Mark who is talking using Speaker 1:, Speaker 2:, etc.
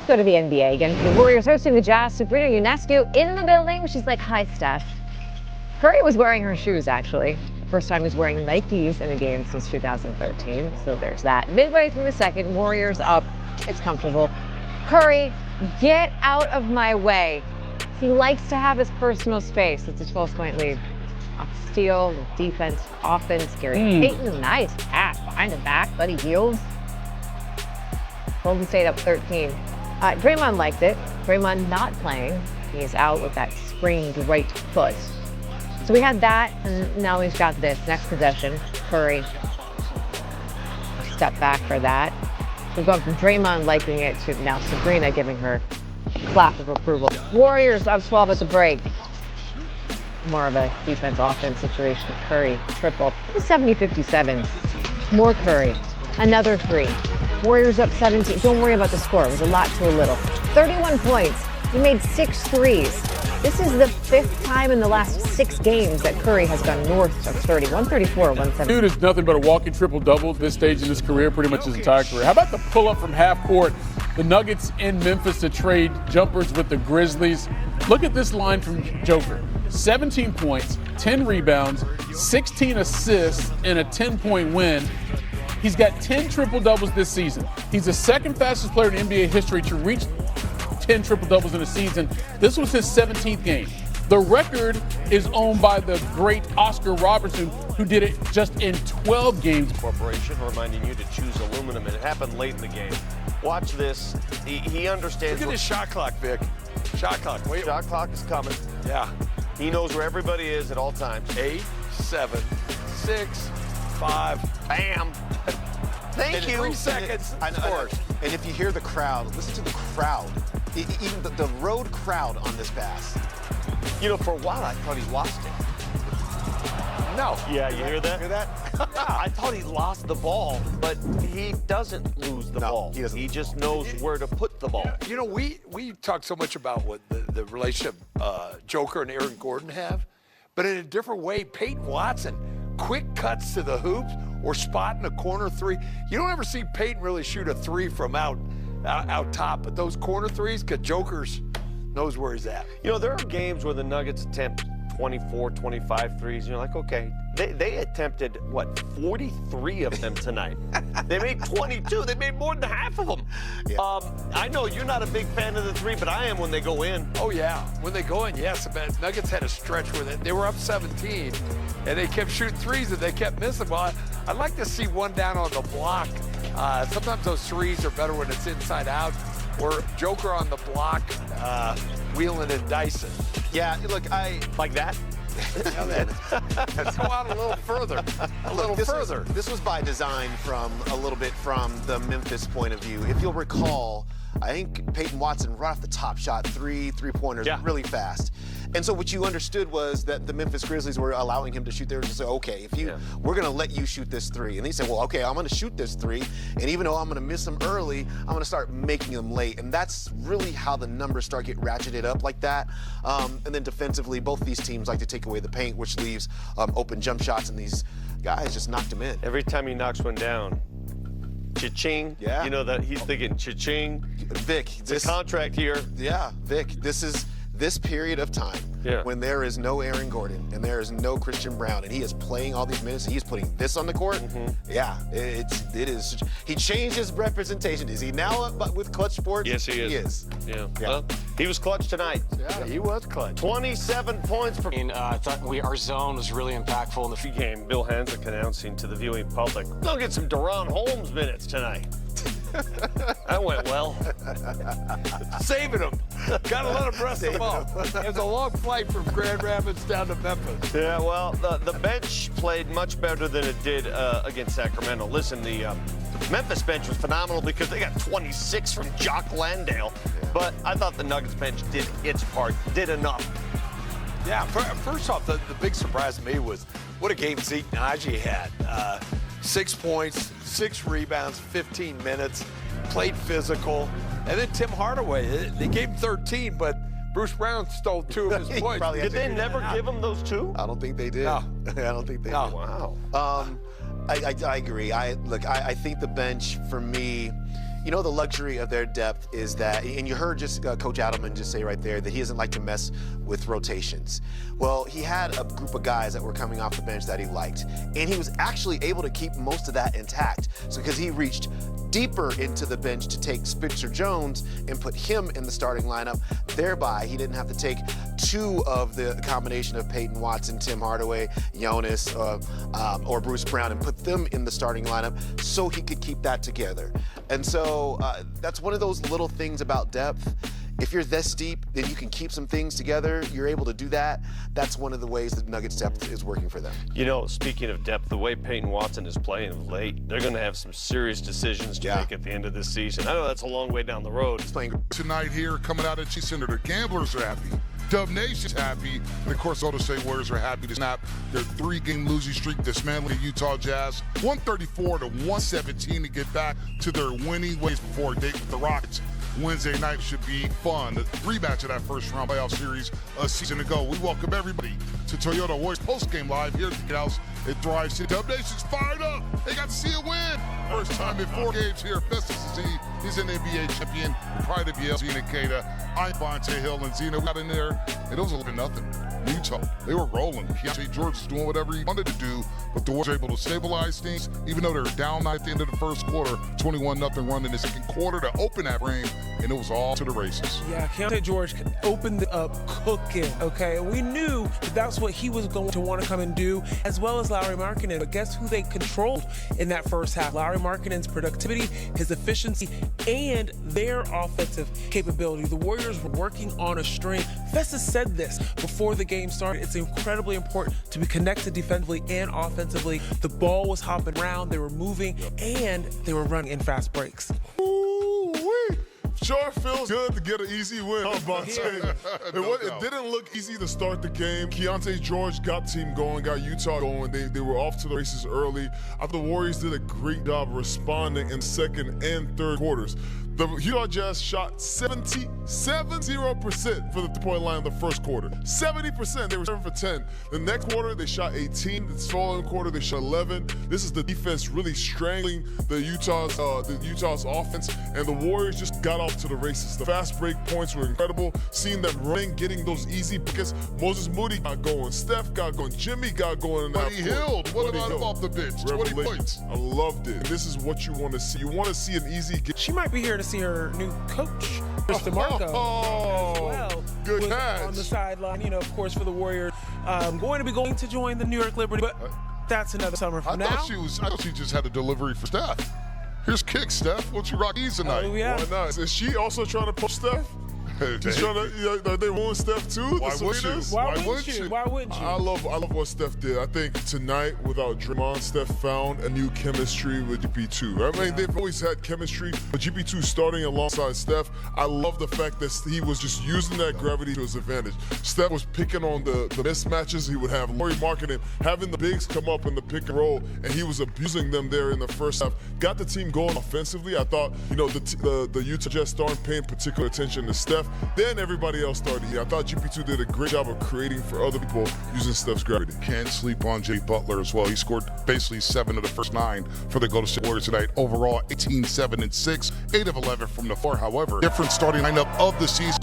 Speaker 1: go to the NBA again. The Warriors hosting the Jazz. Sabrina Ionescu in the building. She's like, hi, Steph. Curry was wearing her shoes, actually. First time he's wearing Nikes in a game since 2013. So there's that. Midway through the second, Warriors up. It's comfortable. Curry, get out of my way. He likes to have his personal space. It's a 12-point lead. Off steal, defense, offense. Gary Payton, nice pass behind the back. Buddy Hield. Golden State up 13. Draymond liked it. Draymond not playing. He's out with that sprained right foot. So we had that, and now we've got this. Next possession, Curry. Step back for that. We've gone from Draymond liking it to now Sabrina giving her clap of approval. Warriors up 12 at the break. More of a defense-offense situation. Curry, triple. 70-57. More Curry. Another three. Warriors up 17. Don't worry about the score. It was a lot to a little. 31 points. He made 6 threes. This is the 5th time in the last 6 games that Curry has gone north of 30. 134, 170.
Speaker 2: Dude is nothing but a walking triple-double at this stage in his career, pretty much his entire career. How about the pull-up from half court? The Nuggets in Memphis to trade jumpers with the Grizzlies. Look at this line from Joker. 17 points, 10 rebounds, 16 assists, and a 10-point win. He's got 10 triple-doubles this season. He's the second fastest player in NBA history to reach 10 triple-doubles in a season. This was his 17th game. The record is owned by the great Oscar Robertson, who did it just in 12 games.
Speaker 3: Corporation reminding you to choose aluminum. It happened late in the game. Watch this. He understands.
Speaker 4: Look at his shot clock, Vic. Shot clock. Wait.
Speaker 3: Shot clock is coming.
Speaker 4: Yeah.
Speaker 3: He knows where everybody is at all times.
Speaker 4: 8, 7, 6, 5.
Speaker 3: Bam. Thank you.
Speaker 4: 3 seconds.
Speaker 5: And if you hear the crowd, listen to the crowd. Even the road crowd on this pass.
Speaker 3: You know, for a while I thought he lost it.
Speaker 4: No.
Speaker 3: Yeah, you hear that?
Speaker 5: Hear that?
Speaker 3: I thought he lost the ball, but he doesn't lose the ball.
Speaker 5: He doesn't.
Speaker 3: He just knows where to put the ball.
Speaker 4: You know, we talk so much about what the relationship Joker and Aaron Gordon have, but in a different way, Peyton Watson, quick cuts to the hoops or spotting a corner three. You don't ever see Peyton really shoot a three from out top, but those corner threes, because Joker's knows where he's at.
Speaker 3: You know, there are games where the Nuggets attempt 24, 25 threes, and you're like, okay. They attempted, 43 of them tonight. They made 22. They made more than half of them. Yeah. I know you're not a big fan of the three, but I am when they go in.
Speaker 4: Oh, yeah. When they go in, yes. The Nuggets had a stretch where they were up 17, and they kept shooting threes, and they kept missing. Well, I'd like to see one down on the block. Sometimes those threes are better when it's inside out, or Joker on the block, wheeling and dicing.
Speaker 5: Yeah, look,
Speaker 3: Like that?
Speaker 4: Let's go out a little further.
Speaker 5: This was by design a little bit from the Memphis point of view. If you'll recall, I think Peyton Watson right off the top shot three-pointers really fast. And so what you understood was that the Memphis Grizzlies were allowing him to shoot there and say, okay, we're going to let you shoot this three. And he said, well, okay, I'm going to shoot this three. And even though I'm going to miss them early, I'm going to start making them late. And that's really how the numbers start get ratcheted up like that. And then defensively, both these teams like to take away the paint, which leaves open jump shots. And these guys just knocked them in.
Speaker 3: Every time he knocks one down, cha-ching.
Speaker 5: Yeah.
Speaker 3: You know that he's thinking cha-ching.
Speaker 5: Vic,
Speaker 3: this contract here.
Speaker 5: Yeah, Vic, this period of time when there is no Aaron Gordon and there is no Christian Brown and he is playing all these minutes and he's putting this on the court. Yeah, it is. He changed his representation. Is he now up with Clutch Sports?
Speaker 3: Yes, he is.
Speaker 5: He is.
Speaker 3: Yeah. Well, he was clutch tonight.
Speaker 4: Yeah, he was clutch.
Speaker 3: 27 points per game.
Speaker 6: I thought our zone was really impactful in the
Speaker 3: game. Bill Hanzik announcing to the viewing public, they'll get some Deron Holmes minutes tonight. That went well.
Speaker 4: Saving him. Got to let him rest them up. It was a long flight from Grand Rapids down to Memphis.
Speaker 3: Yeah, well, the bench played much better than it did against Sacramento. Listen, the Memphis bench was phenomenal because they got 26 from Jock Landale. But I thought the Nuggets bench did its part, did enough.
Speaker 4: Yeah, first off, the big surprise to me was what a game Zeke Naji had. 6 points, 6 rebounds, 15 minutes, played physical. And then Tim Hardaway, they gave him 13, but Bruce Brown stole 2 of his points.
Speaker 3: Did they never give him those 2?
Speaker 5: I don't think they did.
Speaker 4: No.
Speaker 5: I don't think they did.
Speaker 3: Wow.
Speaker 5: I agree. I think the bench, for me, You know, the luxury of their depth is that, and you heard just Coach Adelman just say right there that he doesn't like to mess with rotations. Well, he had a group of guys that were coming off the bench that he liked, and he was actually able to keep most of that intact. So because he reached deeper into the bench to take Spencer Jones and put him in the starting lineup, thereby he didn't have to take two of the combination of Peyton Watson, Tim Hardaway, Jonas, or Bruce Brown and put them in the starting lineup so he could keep that together. And so that's one of those little things about depth. If you're this deep, then you can keep some things together. You're able to do that. That's one of the ways that Nuggets depth is working for them.
Speaker 3: You know, speaking of depth, the way Peyton Watson is playing of late, they're going to have some serious decisions to make at the end of this season. I know that's a long way down the road.
Speaker 5: He's playing
Speaker 7: tonight here, coming out of SportsCenter. The gamblers are happy. Dub Nation's happy. And of course, Golden State Warriors are happy to snap their 3-game losing streak, dismantling the Utah Jazz. 134 to 117 to get back to their winning ways before a date with the Rockets. Wednesday night should be fun. The rematch of that first round playoff series a season ago. We welcome everybody to Toyota Warriors post-game live here at the house at Thrive City. Dub Nation's fired up. They got to see a win. First time in 4 games here. Festus is he's an NBA champion. Pride of Yale, Zena Cada. I'm Vontae Hill and Zena. We got in there, and it was 11-0. Utah, they were rolling. Keontae George was doing whatever he wanted to do, but the Warriors were able to stabilize things, even though they were down at the end of the first quarter, 21-0 run in the second quarter to open that frame, and it was all to the races.
Speaker 8: Yeah, Keontae George opened it up cooking, okay? We knew that that's what he was going to want to come and do, as well as Lauri Markkanen. But guess who they controlled in that first half? Lauri Markkanen's productivity, his efficiency, and their offensive capability. The Warriors were working on a string. Festus said this before the game started. It's incredibly important to be connected defensively and offensively. The ball was hopping around, they were moving, and they were running in fast breaks.
Speaker 9: Ooh-wee. Sure feels good to get an easy win. How about it didn't look easy to start the game. Keontae George got the team going, got Utah going. They were off to the races early. I thought the Warriors did a great job responding in second and third quarters. The Utah Jazz shot 70% for the three-point line in the first quarter. 70%. They were 7 for 10. The next quarter, they shot 18. The following quarter, they shot 11. This is the defense really strangling the Utah's offense, and the Warriors just got off to the races. The fast break points were incredible. Seeing them running, getting those easy buckets. Moses Moody got going. Steph got going. Jimmy got going. In that
Speaker 7: Buddy Hield. What about him off the bench? 20 points.
Speaker 9: I loved it. And this is what you want to see. You want to see an easy game.
Speaker 8: She might be here to see her new coach, Chris DeMarco, as well.
Speaker 9: Good catch.
Speaker 8: On the sideline, you know, of course, for the Warriors. Going to join the New York Liberty, but that's another summer from now.
Speaker 7: I thought she just had a delivery for Steph. Here's kicks, Steph. Won't you rock these tonight?
Speaker 8: Oh, yeah.
Speaker 9: Why not? Is she also trying to push Steph? She's trying to, are they wooing Steph too?
Speaker 7: Why would you?
Speaker 8: Why wouldn't you? Why wouldn't you?
Speaker 9: I love what Steph did. I think tonight, without Draymond, Steph found a new chemistry with GP2. I mean, they've always had chemistry, but GP2 starting alongside Steph, I love the fact that he was just using that gravity to his advantage. Steph was picking on the mismatches. He would have Lauri Markkanen having the bigs come up in the pick and roll, and he was abusing them there in the first half. Got the team going offensively. I thought, the Utah Jazz started paying particular attention to Steph. Then everybody else started. I thought GP2 did a great job of creating for other people using Steph's gravity.
Speaker 7: Can't sleep on Jay Butler as well. He scored basically 7 of the first 9 for the Golden State Warriors tonight. Overall, 18, 7, and 6, 8 of 11 from the floor. However, different starting lineup of the season.